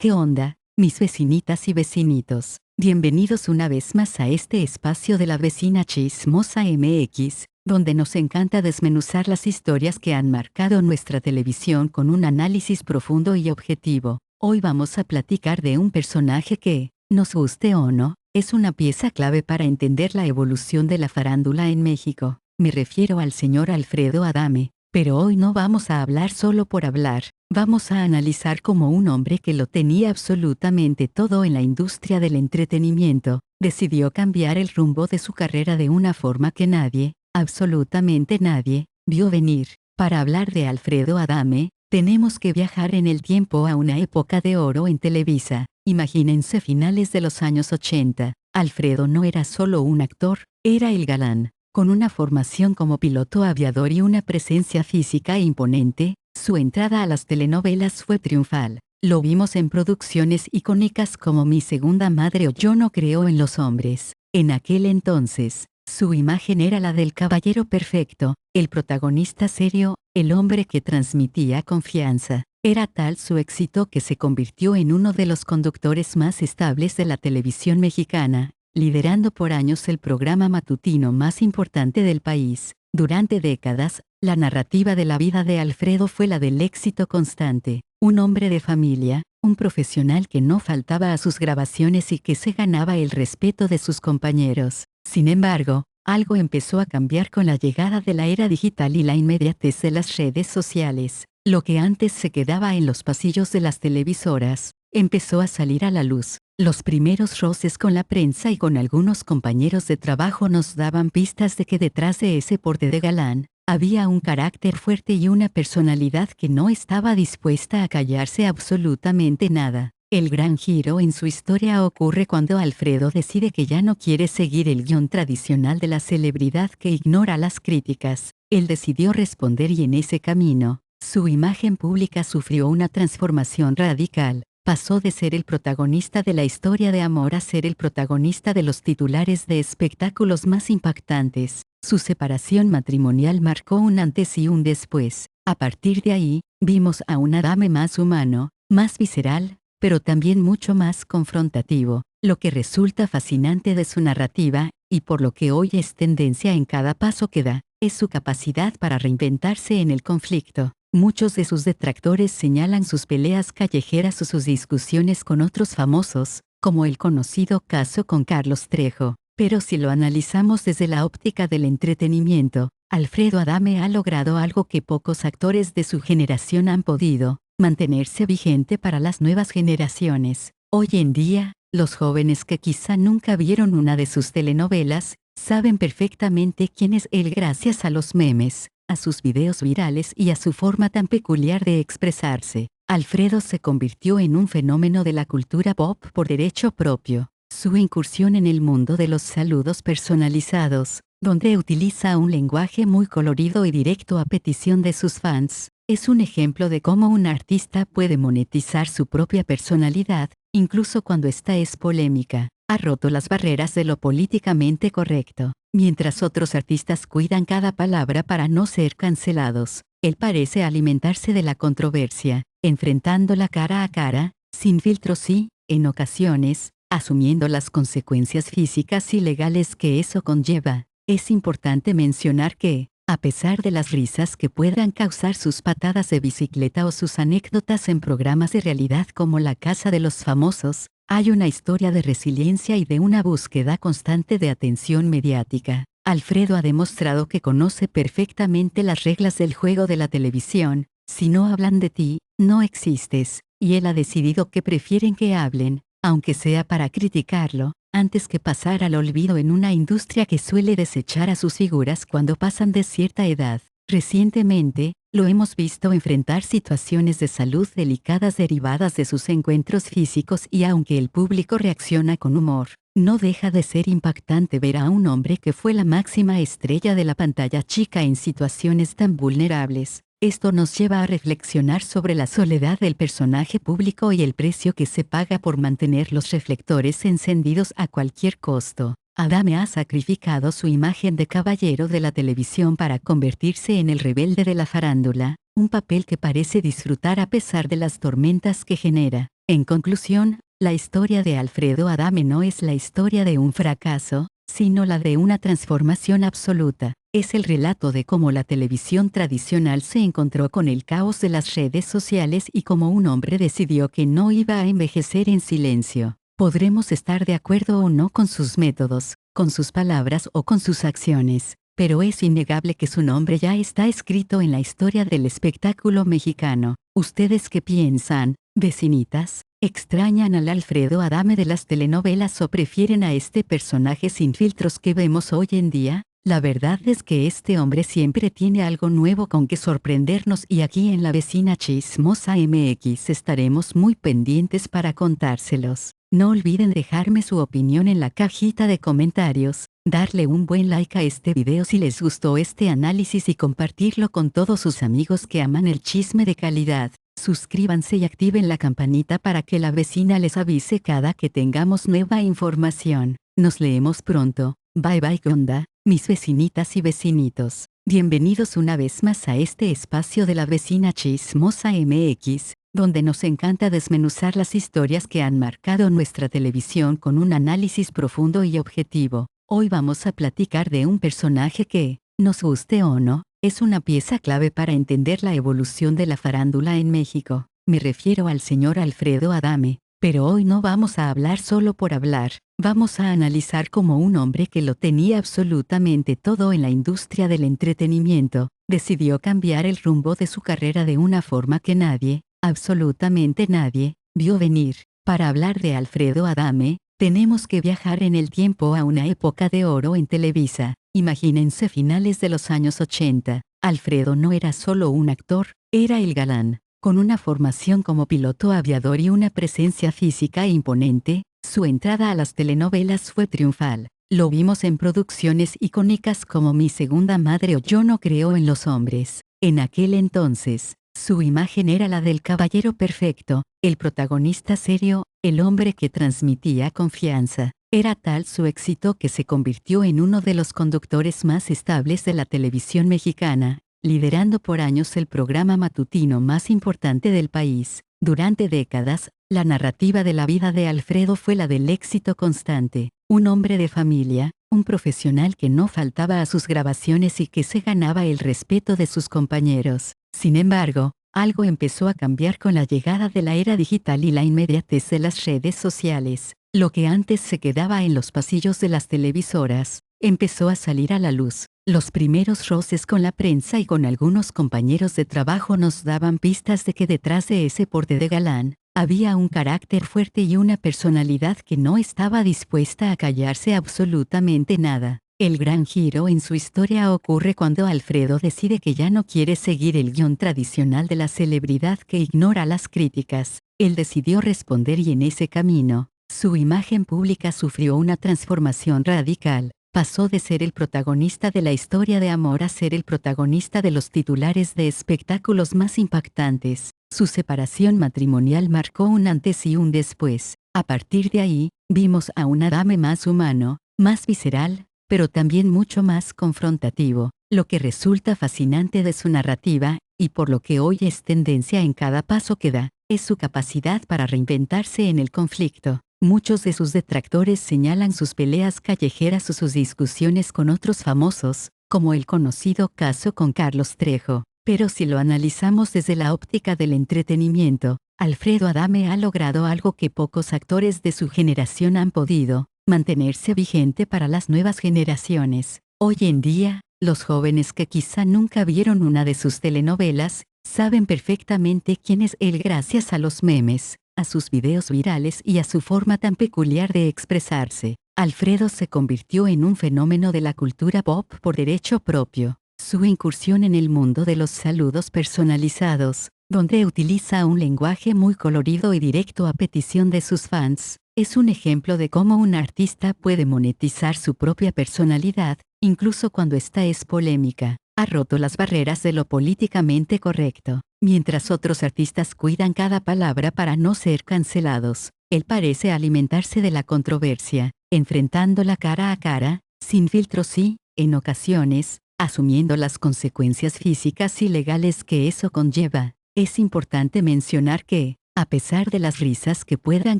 ¿Qué onda, mis vecinitas y vecinitos? Bienvenidos una vez más a este espacio de la vecina chismosa MX, donde nos encanta desmenuzar las historias que han marcado nuestra televisión con un análisis profundo y objetivo. Hoy vamos a platicar de un personaje que, nos guste o no, es una pieza clave para entender la evolución de la farándula en México. Me refiero al señor Alfredo Adame. Pero hoy no vamos a hablar solo por hablar, vamos a analizar como un hombre que lo tenía absolutamente todo en la industria del entretenimiento, decidió cambiar el rumbo de su carrera de una forma que nadie, absolutamente nadie, vio venir. Para hablar de Alfredo Adame, tenemos que viajar en el tiempo a una época de oro en Televisa. Imagínense finales de los años 80, Alfredo no era solo un actor, era el galán. Con una formación como piloto aviador y una presencia física imponente, su entrada a las telenovelas fue triunfal. Lo vimos en producciones icónicas como Mi segunda madre o Yo no creo en los hombres. En aquel entonces, su imagen era la del caballero perfecto, el protagonista serio, el hombre que transmitía confianza. Era tal su éxito que se convirtió en uno de los conductores más estables de la televisión mexicana, liderando por años el programa matutino más importante del país. Durante décadas, la narrativa de la vida de Alfredo fue la del éxito constante. Un hombre de familia, un profesional que no faltaba a sus grabaciones y que se ganaba el respeto de sus compañeros. Sin embargo, algo empezó a cambiar con la llegada de la era digital y la inmediatez de las redes sociales. Lo que antes se quedaba en los pasillos de las televisoras, empezó a salir a la luz. Los primeros roces con la prensa y con algunos compañeros de trabajo nos daban pistas de que detrás de ese porte de galán, había un carácter fuerte y una personalidad que no estaba dispuesta a callarse absolutamente nada. El gran giro en su historia ocurre cuando Alfredo decide que ya no quiere seguir el guión tradicional de la celebridad que ignora las críticas. Él decidió responder y en ese camino, su imagen pública sufrió una transformación radical. Pasó de ser el protagonista de la historia de amor a ser el protagonista de los titulares de espectáculos más impactantes. Su separación matrimonial marcó un antes y un después. A partir de ahí, vimos a un Adame más humano, más visceral, pero también mucho más confrontativo. Lo que resulta fascinante de su narrativa, y por lo que hoy es tendencia en cada paso que da, es su capacidad para reinventarse en el conflicto. Muchos de sus detractores señalan sus peleas callejeras o sus discusiones con otros famosos, como el conocido caso con Carlos Trejo. Pero si lo analizamos desde la óptica del entretenimiento, Alfredo Adame ha logrado algo que pocos actores de su generación han podido: mantenerse vigente para las nuevas generaciones. Hoy en día, los jóvenes que quizá nunca vieron una de sus telenovelas, saben perfectamente quién es él gracias a los memes, a sus videos virales y a su forma tan peculiar de expresarse. Alfredo se convirtió en un fenómeno de la cultura pop por derecho propio. Su incursión en el mundo de los saludos personalizados, donde utiliza un lenguaje muy colorido y directo a petición de sus fans, es un ejemplo de cómo un artista puede monetizar su propia personalidad, incluso cuando esta es polémica. Ha roto las barreras de lo políticamente correcto. Mientras otros artistas cuidan cada palabra para no ser cancelados, él parece alimentarse de la controversia, enfrentándola cara a cara, sin filtros y, en ocasiones, asumiendo las consecuencias físicas y legales que eso conlleva. Es importante mencionar que, a pesar de las risas que puedan causar sus patadas de bicicleta o sus anécdotas en programas de realidad como La Casa de los Famosos, hay una historia de resiliencia y de una búsqueda constante de atención mediática. Alfredo ha demostrado que conoce perfectamente las reglas del juego de la televisión. Si no hablan de ti, no existes, y él ha decidido que prefieren que hablen, aunque sea para criticarlo, antes que pasar al olvido en una industria que suele desechar a sus figuras cuando pasan de cierta edad. Recientemente, lo hemos visto enfrentar situaciones de salud delicadas derivadas de sus encuentros físicos y aunque el público reacciona con humor, no deja de ser impactante ver a un hombre que fue la máxima estrella de la pantalla chica en situaciones tan vulnerables. Esto nos lleva a reflexionar sobre la soledad del personaje público y el precio que se paga por mantener los reflectores encendidos a cualquier costo. Adame ha sacrificado su imagen de caballero de la televisión para convertirse en el rebelde de la farándula, un papel que parece disfrutar a pesar de las tormentas que genera. En conclusión, la historia de Alfredo Adame no es la historia de un fracaso, sino la de una transformación absoluta. Es el relato de cómo la televisión tradicional se encontró con el caos de las redes sociales y cómo un hombre decidió que no iba a envejecer en silencio. Podremos estar de acuerdo o no con sus métodos, con sus palabras o con sus acciones, pero es innegable que su nombre ya está escrito en la historia del espectáculo mexicano. ¿Ustedes qué piensan, vecinitas? ¿Extrañan al Alfredo Adame de las telenovelas o prefieren a este personaje sin filtros que vemos hoy en día? La verdad es que este hombre siempre tiene algo nuevo con que sorprendernos y aquí en La Vecina Chismosa MX estaremos muy pendientes para contárselos. No olviden dejarme su opinión en la cajita de comentarios, darle un buen like a este video si les gustó este análisis y compartirlo con todos sus amigos que aman el chisme de calidad. Suscríbanse y activen la campanita para que La Vecina les avise cada que tengamos nueva información. Nos leemos pronto. Bye bye, ¿qué onda, mis vecinitas y vecinitos? Bienvenidos una vez más a este espacio de La Vecina Chismosa MX, donde nos encanta desmenuzar las historias que han marcado nuestra televisión con un análisis profundo y objetivo. Hoy vamos a platicar de un personaje que, nos guste o no, es una pieza clave para entender la evolución de la farándula en México. Me refiero al señor Alfredo Adame. Pero hoy no vamos a hablar solo por hablar, vamos a analizar como un hombre que lo tenía absolutamente todo en la industria del entretenimiento, decidió cambiar el rumbo de su carrera de una forma que nadie, absolutamente nadie, vio venir. Para hablar de Alfredo Adame, tenemos que viajar en el tiempo a una época de oro en Televisa. Imagínense finales de los años 80. Alfredo no era solo un actor, era el galán. Con una formación como piloto aviador y una presencia física imponente, su entrada a las telenovelas fue triunfal. Lo vimos en producciones icónicas como Mi Segunda Madre o Yo no creo en los hombres. En aquel entonces, su imagen era la del caballero perfecto, el protagonista serio, el hombre que transmitía confianza. Era tal su éxito que se convirtió en uno de los conductores más estables de la televisión mexicana, liderando por años el programa matutino más importante del país. Durante décadas, la narrativa de la vida de Alfredo fue la del éxito constante. Un hombre de familia, un profesional que no faltaba a sus grabaciones y que se ganaba el respeto de sus compañeros. Sin embargo, algo empezó a cambiar con la llegada de la era digital y la inmediatez de las redes sociales. Lo que antes se quedaba en los pasillos de las televisoras, empezó a salir a la luz. Los primeros roces con la prensa y con algunos compañeros de trabajo nos daban pistas de que detrás de ese porte de galán, había un carácter fuerte y una personalidad que no estaba dispuesta a callarse absolutamente nada. El gran giro en su historia ocurre cuando Alfredo decide que ya no quiere seguir el guión tradicional de la celebridad que ignora las críticas. Él decidió responder y en ese camino, su imagen pública sufrió una transformación radical. Pasó de ser el protagonista de la historia de amor a ser el protagonista de los titulares de espectáculos más impactantes. Su separación matrimonial marcó un antes y un después. A partir de ahí, vimos a un Adame más humano, más visceral, pero también mucho más confrontativo. Lo que resulta fascinante de su narrativa, y por lo que hoy es tendencia en cada paso que da, es su capacidad para reinventarse en el conflicto. Muchos de sus detractores señalan sus peleas callejeras o sus discusiones con otros famosos, como el conocido caso con Carlos Trejo. Pero si lo analizamos desde la óptica del entretenimiento, Alfredo Adame ha logrado algo que pocos actores de su generación han podido: mantenerse vigente para las nuevas generaciones. Hoy en día, los jóvenes que quizá nunca vieron una de sus telenovelas, saben perfectamente quién es él gracias a los memes, a sus videos virales y a su forma tan peculiar de expresarse. Alfredo se convirtió en un fenómeno de la cultura pop por derecho propio. Su incursión en el mundo de los saludos personalizados, donde utiliza un lenguaje muy colorido y directo a petición de sus fans, es un ejemplo de cómo un artista puede monetizar su propia personalidad, incluso cuando esta es polémica. Ha roto las barreras de lo políticamente correcto. Mientras otros artistas cuidan cada palabra para no ser cancelados, él parece alimentarse de la controversia, enfrentándola cara a cara, sin filtros y, en ocasiones, asumiendo las consecuencias físicas y legales que eso conlleva. Es importante mencionar que, A pesar de las risas que puedan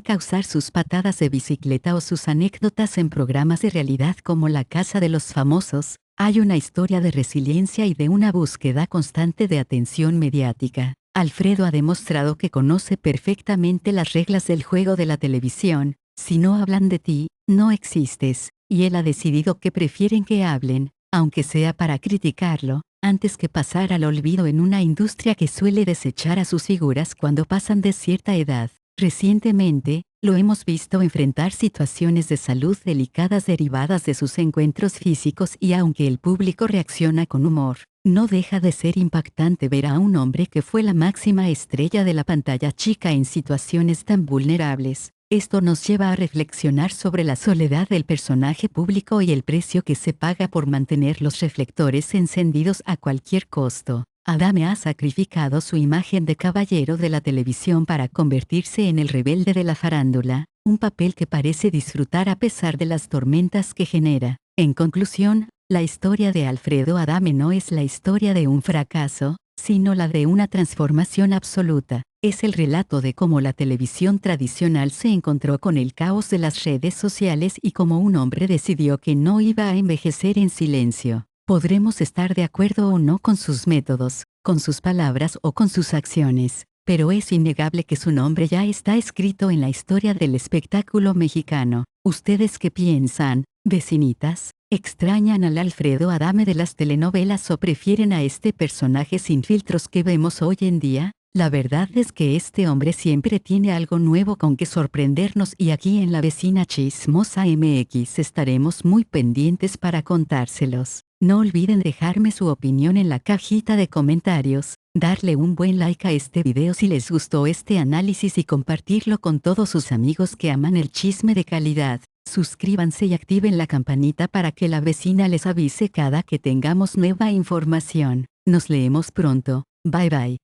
causar sus patadas de bicicleta o sus anécdotas en programas de realidad como La Casa de los Famosos, hay una historia de resiliencia y de una búsqueda constante de atención mediática. Alfredo ha demostrado que conoce perfectamente las reglas del juego de la televisión. Si no hablan de ti, no existes, y él ha decidido que prefieren que hablen, aunque sea para criticarlo, antes que pasar al olvido en una industria que suele desechar a sus figuras cuando pasan de cierta edad. Recientemente, lo hemos visto enfrentar situaciones de salud delicadas derivadas de sus encuentros físicos y aunque el público reacciona con humor, no deja de ser impactante ver a un hombre que fue la máxima estrella de la pantalla chica en situaciones tan vulnerables. Esto nos lleva a reflexionar sobre la soledad del personaje público y el precio que se paga por mantener los reflectores encendidos a cualquier costo. Adame ha sacrificado su imagen de caballero de la televisión para convertirse en el rebelde de la farándula, un papel que parece disfrutar a pesar de las tormentas que genera. En conclusión, la historia de Alfredo Adame no es la historia de un fracaso, sino la de una transformación absoluta. Es el relato de cómo la televisión tradicional se encontró con el caos de las redes sociales y cómo un hombre decidió que no iba a envejecer en silencio. Podremos estar de acuerdo o no con sus métodos, con sus palabras o con sus acciones, pero es innegable que su nombre ya está escrito en la historia del espectáculo mexicano. ¿Ustedes qué piensan, vecinitas? ¿Extrañan al Alfredo Adame de las telenovelas o prefieren a este personaje sin filtros que vemos hoy en día? La verdad es que este hombre siempre tiene algo nuevo con que sorprendernos y aquí en La Vecina Chismosa MX estaremos muy pendientes para contárselos. No olviden dejarme su opinión en la cajita de comentarios, darle un buen like a este video si les gustó este análisis y compartirlo con todos sus amigos que aman el chisme de calidad. Suscríbanse y activen la campanita para que La Vecina les avise cada que tengamos nueva información. Nos leemos pronto. Bye bye.